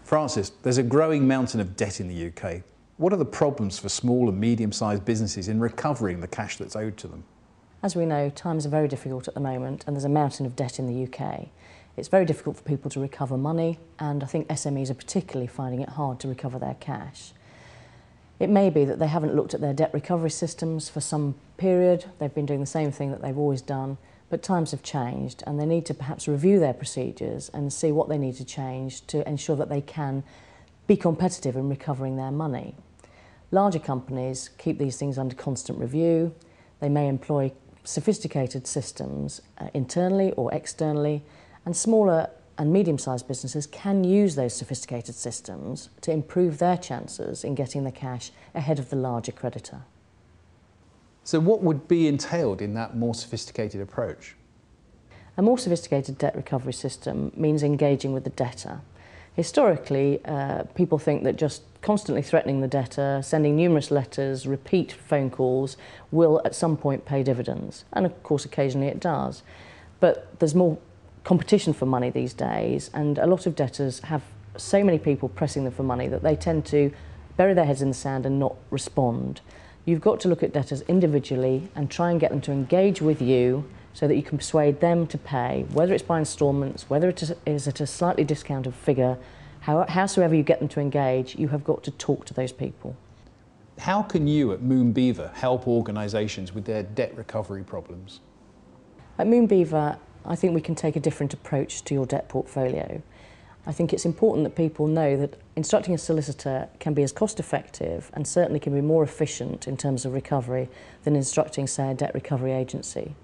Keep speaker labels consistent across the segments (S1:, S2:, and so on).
S1: Francis, there's a growing mountain of debt in the UK. What are the problems for small and medium-sized businesses in recovering the cash that's owed to them?
S2: As we know, times are very difficult at the moment and there's a mountain of debt in the UK. It's very difficult for people to recover money, and I think SMEs are particularly finding it hard to recover their cash. It may be that they haven't looked at their debt recovery systems for some period. They've been doing the same thing that they've always done, but times have changed and they need to perhaps review their procedures and see what they need to change to ensure that they can be competitive in recovering their money. Larger companies keep these things under constant review. They may employ sophisticated systems internally or externally, and smaller and medium-sized businesses can use those sophisticated systems to improve their chances in getting the cash ahead of the larger creditor.
S1: So what would be entailed in that more sophisticated approach?
S2: A more sophisticated debt recovery system means engaging with the debtor. Historically, people think that just constantly threatening the debtor, sending numerous letters, repeat phone calls, will at some point pay dividends. And of course, occasionally it does. But there's more competition for money these days, and a lot of debtors have so many people pressing them for money that they tend to bury their heads in the sand and not respond. You've got to look at debtors individually and try and get them to engage with you so that you can persuade them to pay, whether it's by instalments, whether it is at a slightly discounted figure. Howsoever you get them to engage, you have got to talk to those people.
S1: How can you at Moon Beever help organisations with their debt recovery problems?
S2: At Moon Beever, I think we can take a different approach to your debt portfolio. I think it's important that people know that instructing a solicitor can be as cost effective and certainly can be more efficient in terms of recovery than instructing, say, a debt recovery agency.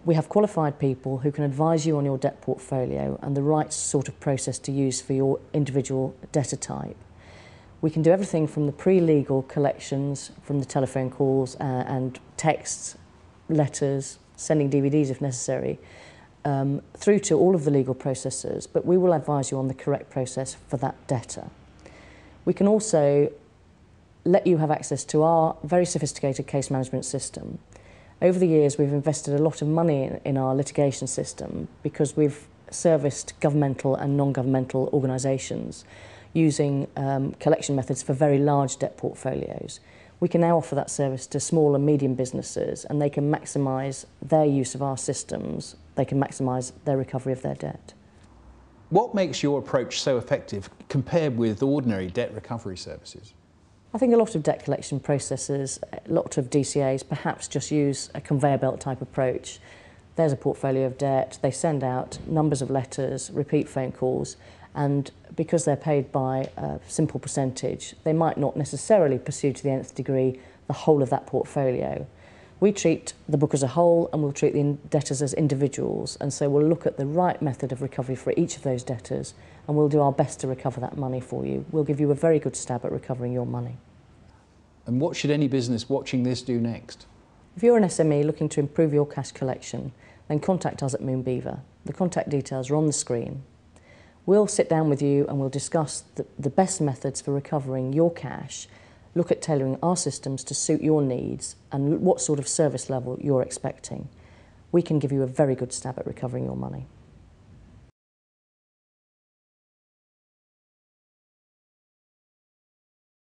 S2: We have qualified people who can advise you on your debt portfolio and the right sort of process to use for your individual debtor type. We can do everything from the pre-legal collections, from the telephone calls and texts, letters, sending DVDs if necessary, through to all of the legal processes, but we will advise you on the correct process for that debtor. We can also let you have access to our very sophisticated case management system. Over the years, we've invested a lot of money in our litigation system because we've serviced governmental and non-governmental organisations using collection methods for very large debt portfolios. We can now offer that service to small and medium businesses, and they can maximise their use of our systems. They can maximise their recovery of their debt.
S1: What makes your approach so effective compared with ordinary debt recovery services?
S2: I think a lot of debt collection processes, a lot of DCAs perhaps just use a conveyor belt type approach. There's a portfolio of debt, they send out numbers of letters, repeat phone calls, and because they're paid by a simple percentage, they might not necessarily pursue to the nth degree the whole of that portfolio. We treat the book as a whole and we'll treat the debtors as individuals, and so we'll look at the right method of recovery for each of those debtors and we'll do our best to recover that money for you. We'll give you a very good stab at recovering your money.
S1: And what should any business watching this do next?
S2: If you're an SME looking to improve your cash collection, then contact us at Moon Beever. The contact details are on the screen. We'll sit down with you and we'll discuss the best methods for recovering your cash, look at tailoring our systems to suit your needs and what sort of service level you're expecting. We can give you a very good stab at recovering your money.